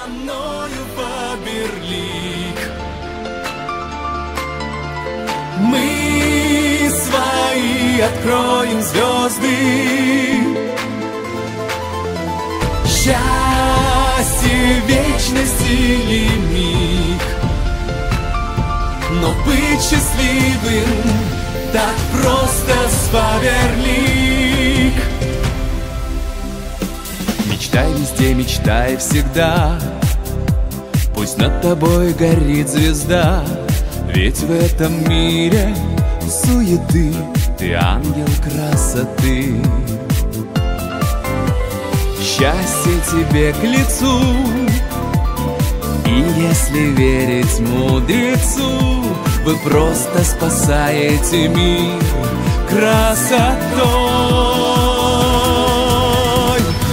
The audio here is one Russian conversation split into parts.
страною Фаберлик. Мы свои откроем звезды. Счастье вечности лимит. Но быть счастливым так просто с Фаберлик. Мечтай везде, мечтай всегда. Пусть над тобой горит звезда. Ведь в этом мире суеты ты ангел красоты. Счастье тебе к лицу. И если верить мудрецу, вы просто спасаете мир красотой.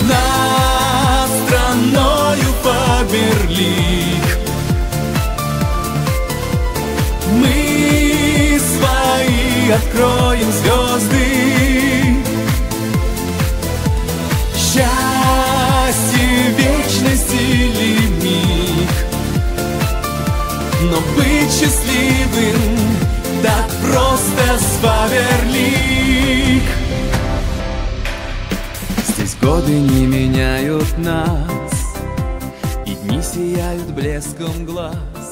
Над страною Фаберлик мы свои откроем звезды. Счастье вечности лимит. Но быть счастливым так просто с Фаберлик. Здесь годы не меняют нас, и дни сияют блеском глаз.